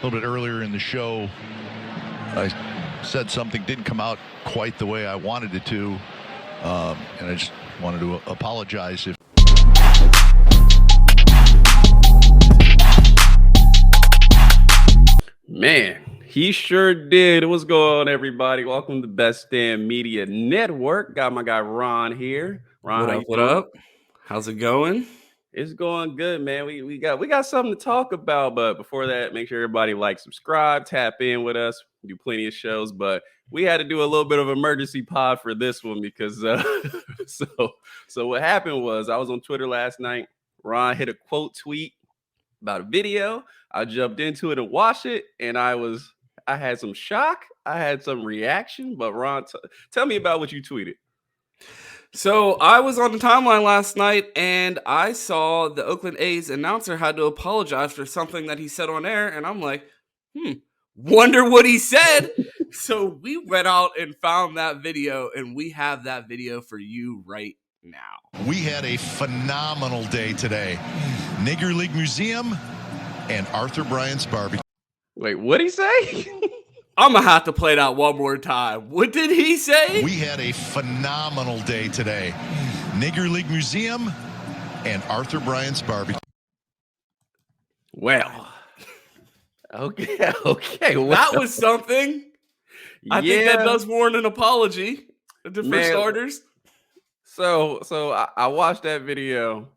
A little bit earlier in the show, I said something didn't come out quite the way I wanted it to, and I just wanted to apologize if. Man, he sure did. What's going on, everybody? Welcome to Best Damn Media Network. Got my guy Ron here. Ron, What up? How's it going? It's going good, man. We got something to talk about, but before that, make sure everybody subscribe, tap in with us. We do plenty of shows, but we had to do a little bit of emergency pod for this one because so what happened was I was on Twitter last night. Ron hit a quote tweet about a video. I jumped into it and watched it, and I had some shock. I had some reaction, but Ron, tell me about what you tweeted. So I was on the timeline last night, and I saw the Oakland A's announcer had to apologize for something that he said on air, and I'm like, wonder what he said. So we went out and found that video, and we have that video for you right now. We had a phenomenal day today. Nigger League Museum and Arthur Bryant's Barbecue. Wait, what'd he say? I'm going to have to play that one more time. What did he say? We had a phenomenal day today. Nigger League Museum and Arthur Bryant's Barbecue. Well, okay. Well, that was something. I think that does warrant an apology for starters. So I watched that video.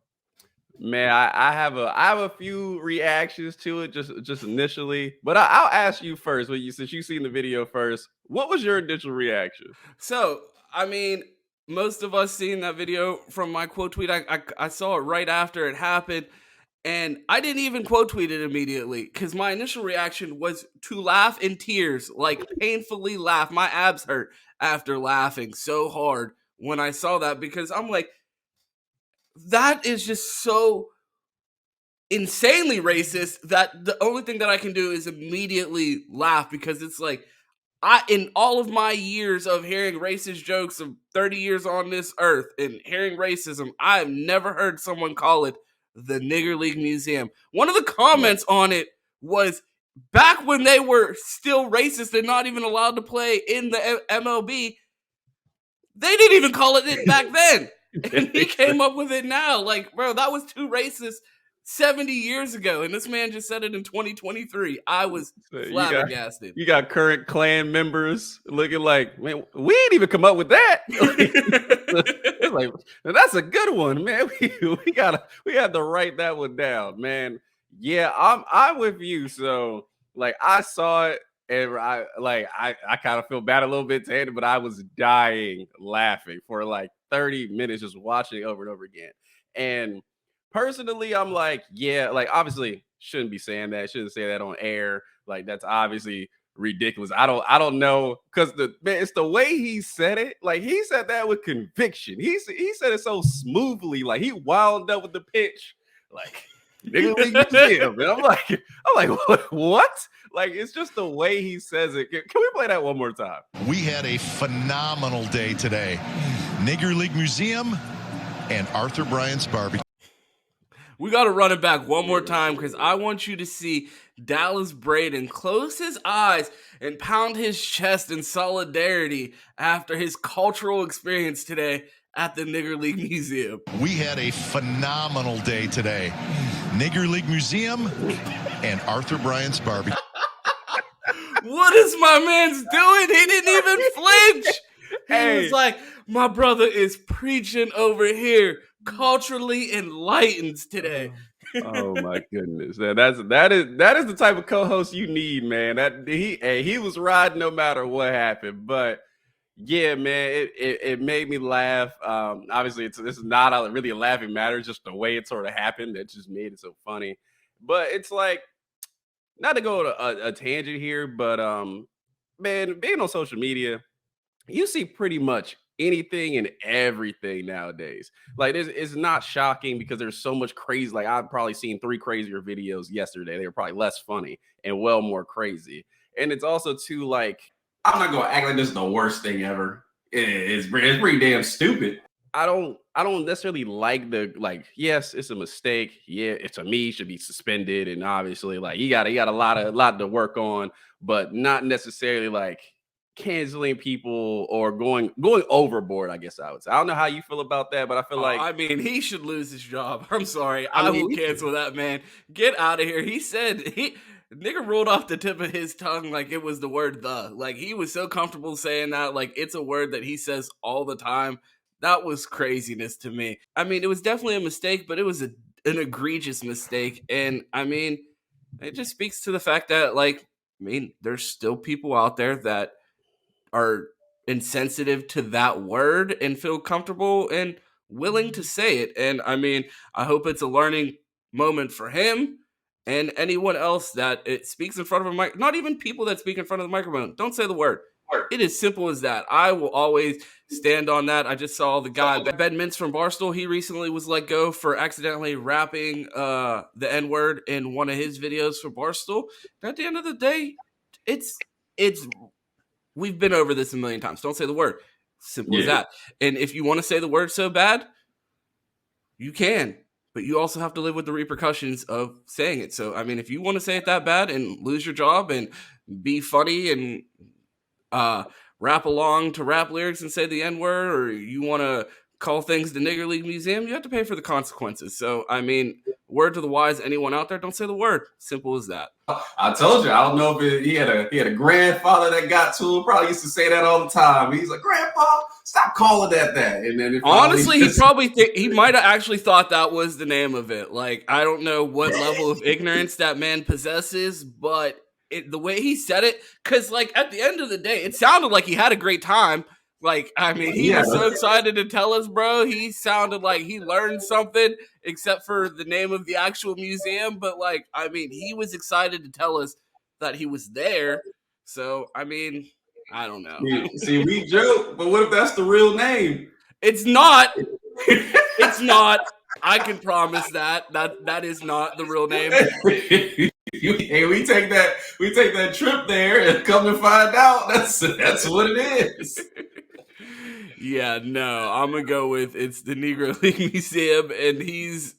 Man, I have a few reactions to it just initially, but I'll ask you first. Since you've seen the video first, what was your initial reaction? So, I mean, most of us seen that video from my quote tweet. I saw it right after it happened, and I didn't even quote tweet it immediately because my initial reaction was to laugh in tears, like painfully laugh. My abs hurt after laughing so hard when I saw that because I'm like, that is just so insanely racist that the only thing that I can do is immediately laugh because it's like, in all of my years of hearing racist jokes of 30 years on this earth and hearing racism, I have never heard someone call it the Nigger League Museum. One of the comments on it was back when they were still racist and not even allowed to play in the MLB, they didn't even call it back then. And he came up with it now. Like, bro, that was too racist 70 years ago. And this man just said it in 2023. I was flabbergasted. You got current Klan members looking like, man, we ain't even come up with that. It's like, that's a good one, man. We had to write that one down, man. Yeah, I'm with you. So I saw it. And I kind of feel bad a little bit to it, but I was dying laughing for 30 minutes just watching it over and over again. And personally, I'm like, yeah, obviously shouldn't be saying that. Shouldn't say that on air. That's obviously ridiculous. I don't know because it's the way he said it. He said that with conviction. He said it so smoothly. He wound up with the pitch. Nigga League Museum. And I'm like, what? It's just the way he says it. Can we play that one more time? We had a phenomenal day today. Nigger League Museum and Arthur Bryant's Barbecue. We got to run it back one more time because I want you to see Dallas Braden close his eyes and pound his chest in solidarity after his cultural experience today at the Nigger League Museum. We had a phenomenal day today. Nigger League Museum and Arthur Bryant's Barbecue. What is my man's doing? He didn't even flinch. He was like, my brother is preaching over here, culturally enlightened today. Oh my goodness. That is the type of co-host you need, man. He was riding no matter what happened. But yeah, man, it made me laugh. Obviously, this is not really a laughing matter, just the way it sort of happened that just made it so funny. But it's not to go on a tangent here, but man, being on social media, you see pretty much anything and everything nowadays. It's not shocking because there's so much crazy. I've probably seen 3 crazier videos yesterday. They were probably less funny and well more crazy. And it's also too I'm not gonna act like this is the worst thing ever. It's pretty damn stupid. I don't necessarily like yes, it's a mistake. Yeah, it's a me, should be suspended. And obviously, like you got a lot to work on, but not necessarily like canceling people or going overboard, I guess I would say. I don't know how you feel about that, but I feel like I mean, he should lose his job. I'm sorry. I I will mean, cancel that man. Get out of here. He said nigga rolled off the tip of his tongue like it was the word the. Like he was so comfortable saying that, like it's a word that he says all the time. That was craziness to me. I mean, it was definitely a mistake, but it was an egregious mistake. And I mean, it just speaks to the fact that, like, I mean, there's still people out there that are insensitive to that word and feel comfortable and willing to say it. And I mean, I hope it's a learning moment for him and anyone else that it speaks in front of a mic. Not even people that speak in front of the microphone. Don't say the word. It is simple as that. I will always stand on that. I just saw the guy Ben Mintz from Barstool. He recently was let go for accidentally rapping the N-word in one of his videos for Barstool. And at the end of the day, it's we've been over this a million times. Don't say the word. Simple as that. And if you want to say the word so bad, you can. But you also have to live with the repercussions of saying it. So, I mean, if you want to say it that bad and lose your job and be funny and rap along to rap lyrics and say the N-word, or you want to call things the Nigger League Museum, you have to pay for the consequences. So, I mean, word to the wise, anyone out there, don't say the word. Simple as that. I told you, I don't know if he had a grandfather that got to him. Probably used to say that all the time. He's like, "Grandpa, stop calling that." And then honestly, he might have actually thought that was the name of it. Like, I don't know what level of ignorance that man possesses, but the way he said it, because like at the end of the day, it sounded like he had a great time. Like, I mean, he was so excited to tell us, bro. He sounded like he learned something, except for the name of the actual museum. But, like, I mean, he was excited to tell us that he was there. So, I mean, I don't know. See, we joke, but what if that's the real name? It's not. It's not. I can promise that is not the real name. Hey, we take that trip there and come to find out that's what it is. Yeah, no, I'm gonna go with it's the Negro League Museum, and he's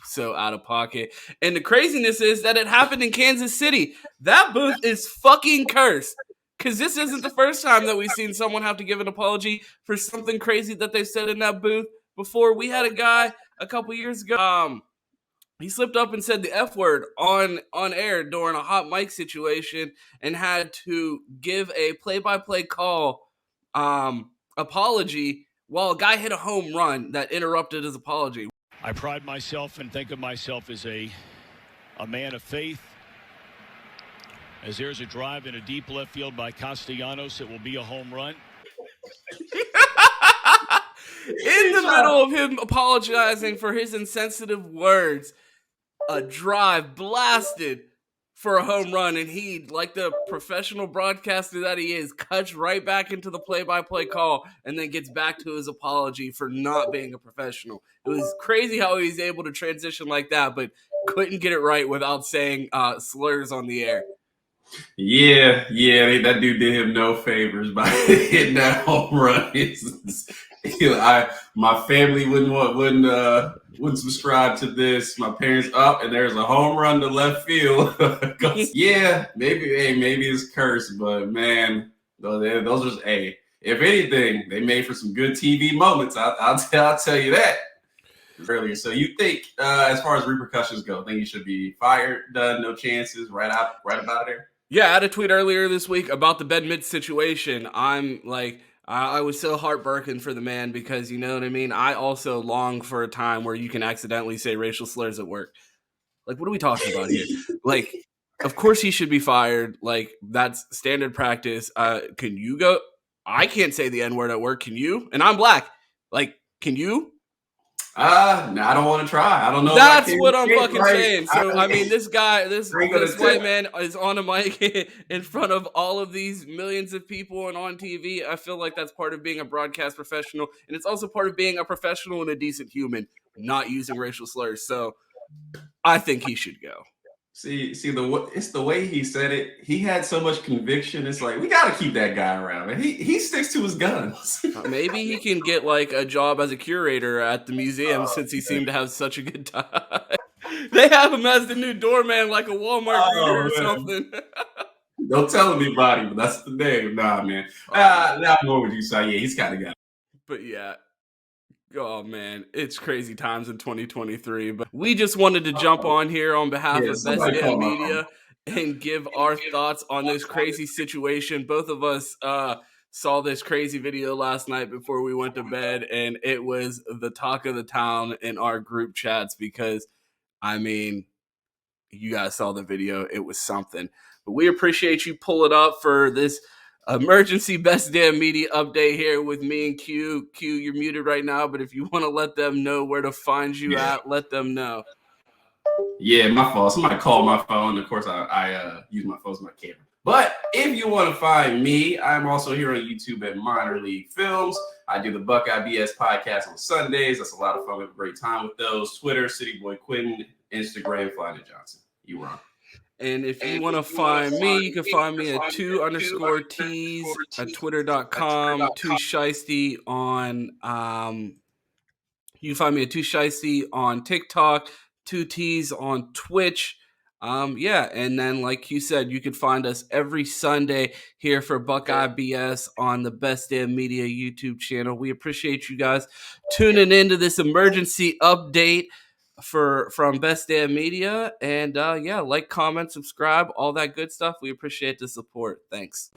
so out of pocket. And the craziness is that it happened in Kansas City. That booth is fucking cursed. Because this isn't the first time that we've seen someone have to give an apology for something crazy that they said in that booth before. We had a guy a couple years ago. He slipped up and said the F word on air during a hot mic situation and had to give a play-by-play call apology while a guy hit a home run that interrupted his apology. I pride myself and think of myself as a man of faith. As there's a drive in a deep left field by Castellanos, it will be a home run. In the middle of him apologizing for his insensitive words, a drive blasted for a home run, and he, like the professional broadcaster that he is, cuts right back into the play-by-play call and then gets back to his apology for not being a professional. It was crazy how he was able to transition like that, but couldn't get it right without saying slurs on the air. Yeah, that dude did him no favors by hitting that home run. My family wouldn't subscribe to this. My parents up, and there's a home run to left field. Yeah, maybe it's cursed, but man, those are just if anything, they made for some good TV moments. I'll tell you that. Earlier, so you think as far as repercussions go, think you should be fired, done, no chances, right about there? Yeah, I had a tweet earlier this week about the Ben Mintz situation. I'm like, I was so heartbroken for the man because, you know what I mean? I also long for a time where you can accidentally say racial slurs at work. Like, what are we talking about here? Like, of course he should be fired. Like, that's standard practice. Can you go? I can't say the N-word at work. Can you? And I'm black. Like, can you? No, I don't want to try. I don't know. That's what I'm fucking saying. So, I mean, this white man is on a mic in front of all of these millions of people and on TV. I feel like that's part of being a broadcast professional. And it's also part of being a professional and a decent human, not using racial slurs. So, I think he should go. See, it's the way he said it. He had so much conviction. It's like we got to keep that guy around, man. He sticks to his guns. Maybe he can get like a job as a curator at the museum since he seemed to have such a good time. They have him as the new doorman, like a Walmart greeter or something. Don't tell anybody, but that's the name. Nah, man. Now I'm going with you, so yeah, he's kind of got. But yeah. Oh man, it's crazy times in 2023. But we just wanted to jump on here on behalf of Best Damn Media and give our thoughts on this crazy situation. Both of us saw this crazy video last night before we went to bed, and it was the talk of the town in our group chats because, I mean, you guys saw the video. It was something. But we appreciate you pulling up for this emergency Best Damn Media update here with me and Q. Q, you're muted right now, but if you want to let them know where to find you at, let them know. Yeah, my fault. Somebody called my phone. Of course, I use my phone as my camera. But if you want to find me, I'm also here on YouTube at Minor League Films. I do the Buckeye BS podcast on Sundays. That's a lot of fun. We have a great time with those. Twitter, City Boy Quentin. Instagram, Flying Johnson. You wrong. And if you want to find me, you can find me at 2_T's at twitter.com, 2Shiesty on you can find me at 2Shiesty on TikTok, 2T's on Twitch. Yeah, and then like you said, you can find us every Sunday here for Buckeye BS on the Best Damn Media YouTube channel. We appreciate you guys tuning into this emergency update from Best Damn Media, and yeah, like, comment, subscribe, all that good stuff. We appreciate the support. Thanks.